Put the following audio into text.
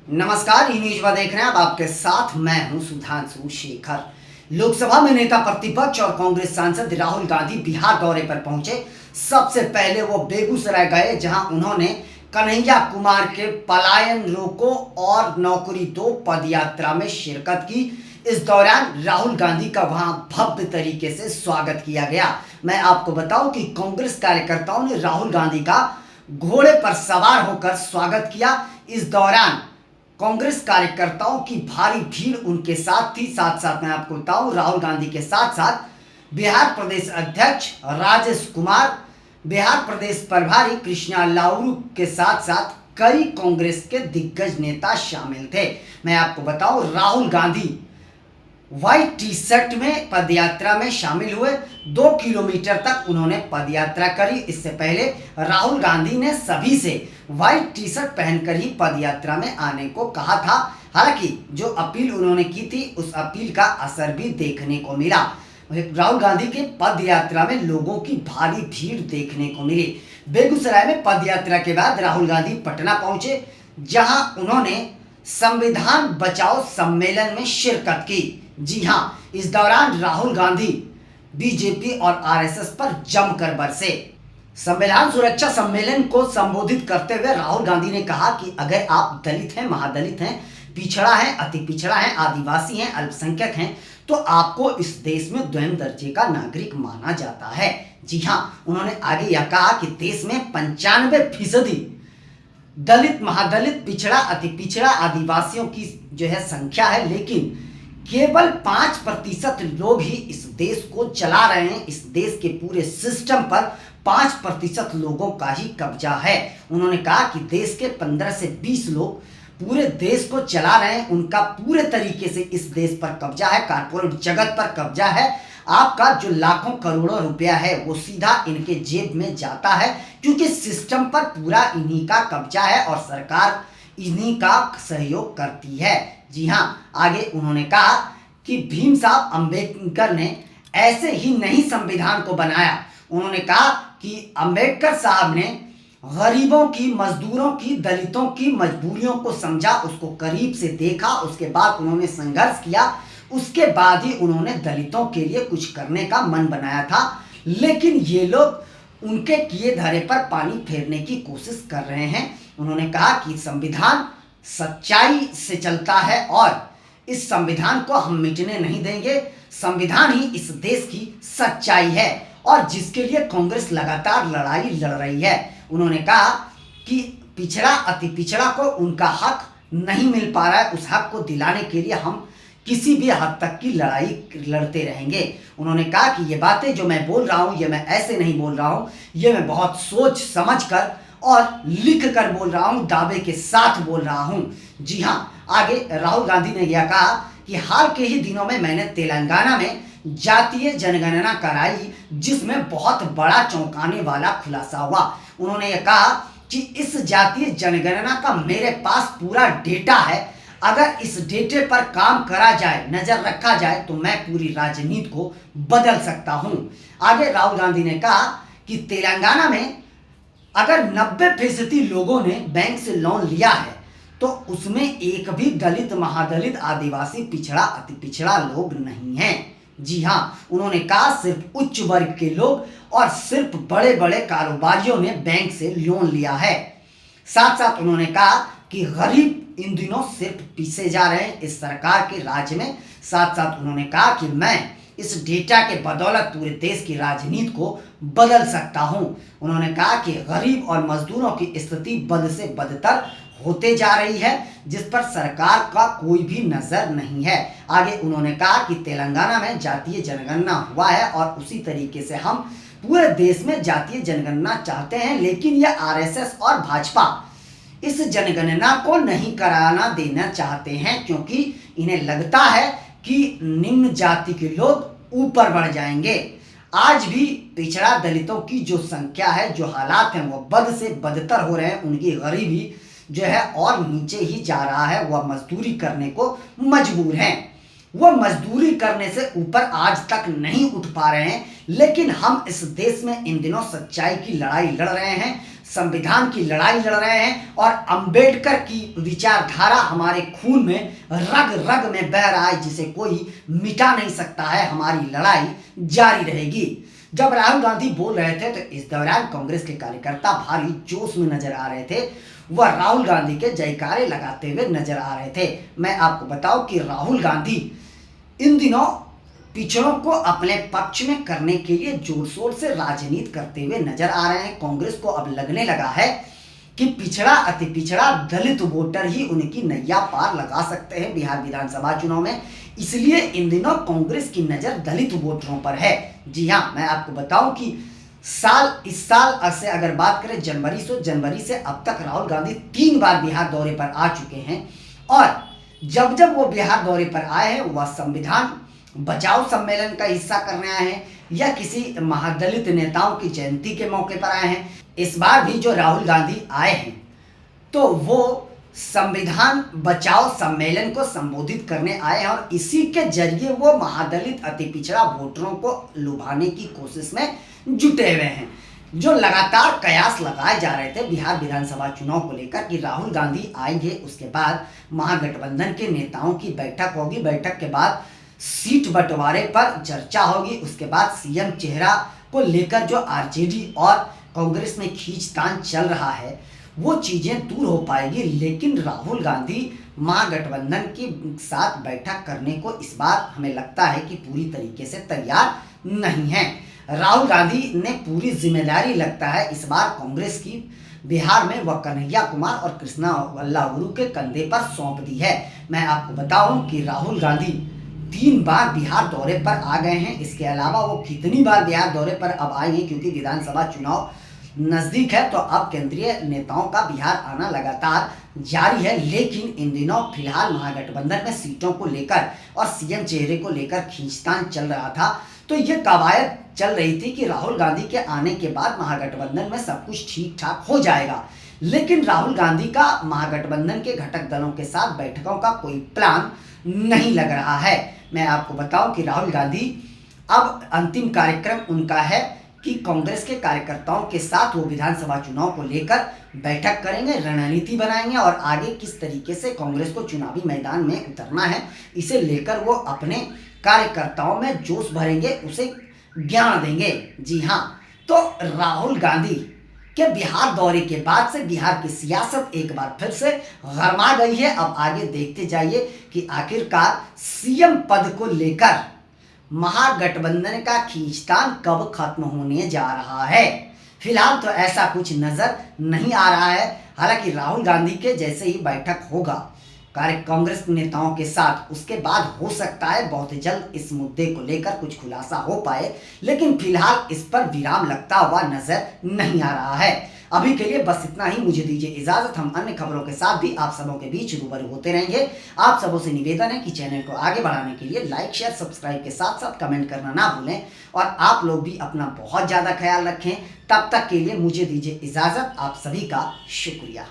नमस्कार, ई न्यूज में देख रहे हैं। अब आपके साथ मैं हूं सुधांशु शेखर। लोकसभा में नेता प्रतिपक्ष और कांग्रेस सांसद राहुल गांधी बिहार दौरे पर पहुंचे। सबसे पहले वो बेगूसराय गए, जहां उन्होंने कन्हैया कुमार के पलायन रोको और नौकरी दो पदयात्रा में शिरकत की। इस दौरान राहुल गांधी का वहां भव्य तरीके से स्वागत किया गया। मैं आपको बताऊं कि कांग्रेस कार्यकर्ताओं ने राहुल गांधी का घोड़े पर सवार होकर स्वागत किया। इस दौरान कांग्रेस कार्यकर्ताओं की भारी भीड़ उनके साथ थी। साथ साथ मैं आपको बताऊं, राहुल गांधी के साथ साथ बिहार प्रदेश अध्यक्ष राजेश कुमार, बिहार प्रदेश प्रभारी कृष्णा लाउरू के साथ साथ कई कांग्रेस के दिग्गज नेता शामिल थे। मैं आपको बताऊं, Rahul Gandhi white T shirt में पदयात्रा में शामिल हुए। 2 किलोमीटर तक उन्होंने पदयात्रा करी। इससे पहले राहुल गांधी ने सभी से व्हाइट टी शर्ट पहनकर ही पदयात्रा में आने को कहा था। हालांकि जो अपील उन्होंने की थी, उस अपील का असर भी देखने को मिला। राहुल गांधी के पदयात्रा में लोगों की भारी भीड़ देखने को मिली। बेगूसराय में पदयात्रा के बाद राहुल गांधी पटना पहुंचे, जहां उन्होंने संविधान बचाओ सम्मेलन में शिरकत की। जी हां, इस दौरान राहुल गांधी बीजेपी और आरएसएस पर जमकर बरसे। संविधान सुरक्षा सम्मेलन को संबोधित करते हुए राहुल गांधी ने कहा कि अगर आप दलित हैं, महादलित हैं, पिछड़ा है, अति पिछड़ा है, आदिवासी हैं, अल्पसंख्यक हैं, तो आपको इस देश में द्वैम दर्जे का नागरिक माना जाता है। जी हां, उन्होंने आगे यह कहा कि देश में 95% दलित, महादलित, पिछड़ा, अति पिछड़ा, आदिवासियों की जो है संख्या है, लेकिन केवल 5% लोग ही इस देश को चला रहे हैं। इस देश के पूरे सिस्टम पर 5% लोगों का ही कब्जा है। उन्होंने कहा कि देश के 15 से 20 लोग पूरे देश को चला रहे हैं, उनका पूरे तरीके से इस देश पर कब्जा है, कारपोरेट जगत पर कब्जा है। आपका जो लाखों करोड़ों रुपया है वो सीधा इनके जेब में जाता है, क्योंकि सिस्टम पर पूरा इन्हीं का कब्जा है और सरकार इन्हीं का सहयोग करती है। जी हां, आगे उन्होंने कहा कि भीम साहब अंबेडकर ने ऐसे ही नहीं संविधान को बनाया। उन्होंने कहा कि अंबेडकर साहब ने गरीबों की, मजदूरों की, दलितों की मजबूरियों को समझा, उसको करीब से देखा, उसके बाद उन्होंने संघर्ष किया, उसके बाद ही उन्होंने दलितों के लिए कुछ करने का मन बनाया था। लेकिन ये लोग उनके किए धरे पर पानी फेरने की कोशिश कर रहे हैं। उन्होंने कहा कि संविधान सच्चाई से चलता है और इस संविधान को हम मिटने नहीं देंगे। संविधान ही इस देश की सच्चाई है और जिसके लिए कांग्रेस लगातार लड़ाई लड़ रही है। उन्होंने कहा कि पिछड़ा, अति पिछड़ा को उनका हक नहीं मिल पा रहा है, उस हक को दिलाने के लिए हम किसी भी हद तक की लड़ाई लड़ते रहेंगे। उन्होंने कहा कि ये बातें जो मैं बोल रहा हूँ, ये मैं ऐसे नहीं बोल रहा हूँ, ये मैं बहुत सोच समझ कर और लिख कर बोल रहा हूँ, दावे के साथ बोल रहा हूँ। जी हाँ, आगे राहुल गांधी ने यह कहा कि हाल के ही दिनों में मैंने तेलंगाना में जातीय जनगणना कराई, जिसमें बहुत बड़ा चौंकाने वाला खुलासा हुआ। उन्होंने यह कहा कि इस जातीय जनगणना का मेरे पास पूरा डेटा है। अगर इस डेटे पर काम करा जाए, नजर रखा जाए, तो मैं पूरी राजनीति को बदल सकता हूं। आगे राहुल गांधी ने कहा कि तेलंगाना में अगर 90% लोगों ने बैंक से लोन लिया है, तो उसमें एक भी दलित, महादलित, आदिवासी, पिछड़ा, अति पिछड़ा लोग नहीं हैं। जी हां, उन्होंने कहा सिर्फ उच्च वर्ग के लोग और सिर्फ बड़े बड़े कारोबारियों ने बैंक से लोन लिया है। साथ साथ उन्होंने कहा कि गरीब इन दिनों सिर्फ पीछे जा रहे हैं इस सरकार के राज में। साथ साथ उन्होंने कहा कि मैं इस डेटा के बदौलत पूरे देश की राजनीति को बदल सकता हूं। उन्होंने कहा कि गरीब और मजदूरों की स्थिति बद से बदतर होते जा रही है, जिस पर सरकार का कोई भी नजर नहीं है। आगे उन्होंने कहा कि तेलंगाना में जातीय जनगणना हुआ है और उसी तरीके से हम पूरे देश में जातीय जनगणना चाहते हैं, लेकिन यह आरएसएस और भाजपा इस जनगणना को नहीं कराना देना चाहते हैं, क्योंकि इन्हें लगता है कि निम्न जाति के लोग ऊपर बढ़ जाएंगे। आज भी पिछड़ा दलितों की जो संख्या है, जो हालात हैं, वो बद से बदतर हो रहे हैं। उनकी गरीबी जो है और नीचे ही जा रहा है। वह मजदूरी करने को मजबूर हैं। वो मजदूरी करने से ऊपर आज तक नहीं उठ पा रहे हैं, लेकिन हम इस देश में इन दिनों सच्चाई की लड़ाई लड़ रहे हैं। संविधान की लड़ाई लड़ रहे हैं और अंबेडकर की विचारधारा हमारे खून में रग रग में बह रहा है, जिसे कोई मिटा नहीं सकता है। हमारी लड़ाई जारी रहेगी। जब राहुल गांधी बोल रहे थे तो इस दौरान कांग्रेस के कार्यकर्ता भारी जोश में नजर आ रहे थे। वह राहुल गांधी के जयकारे लगाते हुए नजर आ रहे थे। मैं आपको बताऊं कि राहुल गांधी इन दिनों पिछड़ों को अपने पक्ष में करने के लिए जोर शोर से राजनीति करते हुए नजर आ रहे हैं। कांग्रेस को अब लगने लगा है कि पिछड़ा अति पिछड़ा दलित वोटर ही उनकी नैया पार लगा सकते हैं बिहार विधानसभा चुनाव में। इसलिए इन दिनों कांग्रेस की नजर दलित वोटरों पर है। जी हाँ, मैं आपको बताऊं कि इस साल से अगर बात करें जनवरी से अब तक राहुल गांधी 3 बार बिहार दौरे पर आ चुके हैं। और जब जब वो बिहार दौरे पर आए हैं, वह संविधान बचाओ सम्मेलन का हिस्सा करने आए हैं या किसी महादलित नेताओं की जयंती के मौके पर आए हैं। इस बार भी जो राहुल गांधी आए हैं तो वो संविधान बचाओ सम्मेलन को संबोधित करने आए हैं और इसी के जरिए वो महादलित अति पिछड़ा वोटरों को लुभाने की कोशिश में जुटे हुए हैं। जो लगातार कयास लगाए जा रहे थे बिहार विधानसभा चुनाव को लेकर कि राहुल गांधी आएंगे, उसके बाद महागठबंधन के नेताओं की बैठक होगी, बैठक के बाद सीट बंटवारे पर चर्चा होगी, उसके बाद सीएम चेहरा को लेकर जो आरजेडी और कांग्रेस में खींचतान चल रहा है वो चीजें दूर हो पाएगी। लेकिन राहुल गांधी महागठबंधन के साथ बैठक करने को इस बार हमें लगता है कि पूरी तरीके से तैयार नहीं है। राहुल गांधी ने पूरी जिम्मेदारी लगता है इस बार कांग्रेस की बिहार में वह कन्हैया कुमार और कृष्णा वल्लभ के कंधे पर सौंप दी है। मैं आपको बताऊं कि राहुल गांधी 3 बार बिहार दौरे पर आ गए हैं। इसके अलावा वो कितनी बार बिहार दौरे पर अब आएंगे, क्योंकि विधानसभा चुनाव नजदीक है तो अब केंद्रीय नेताओं का बिहार आना लगातार जारी है। लेकिन इन दिनों फिलहाल महागठबंधन में सीटों को लेकर और सीएम चेहरे को लेकर खींचतान चल रहा था। तो ये कवायद चल रही थी कि राहुल गांधी के आने के बाद महागठबंधन में सब कुछ ठीक ठाक हो जाएगा। लेकिन राहुल गांधी का महागठबंधन के घटक दलों के साथ बैठकों का कोई प्लान नहीं लग रहा है। मैं आपको बताऊं कि राहुल गांधी अब अंतिम कार्यक्रम उनका है कि कांग्रेस के कार्यकर्ताओं के साथ वो विधानसभा चुनाव को लेकर बैठक करेंगे, रणनीति बनाएंगे और आगे किस तरीके से कांग्रेस को चुनावी मैदान में उतरना है इसे लेकर वो अपने कार्यकर्ताओं में जोश भरेंगे, उसे ज्ञान देंगे। जी हाँ, तो राहुल गांधी के बिहार दौरे के बाद से बिहार की सियासत एक बार फिर से गरमा गई है। अब आगे देखते जाइए कि आखिरकार सीएम पद को लेकर महागठबंधन का खींचतान कब खत्म होने जा रहा है। फिलहाल तो ऐसा कुछ नजर नहीं आ रहा है। हालांकि राहुल गांधी के जैसे ही बैठक होगा कांग्रेस नेताओं के साथ, उसके बाद हो सकता है बहुत जल्द इस मुद्दे को लेकर कुछ खुलासा हो पाए। लेकिन फिलहाल इस पर विराम लगता हुआ नजर नहीं आ रहा है। अभी के लिए बस इतना ही, मुझे दीजिए इजाजत। हम अन्य खबरों के साथ भी आप सबों के बीच रूबरू होते रहेंगे। आप सबों से निवेदन है कि चैनल को आगे बढ़ाने के लिए लाइक शेयर सब्सक्राइब के साथ साथ कमेंट करना ना भूलें और आप लोग भी अपना बहुत ज़्यादा ख्याल रखें। तब तक के लिए मुझे दीजिए इजाजत। आप सभी का शुक्रिया।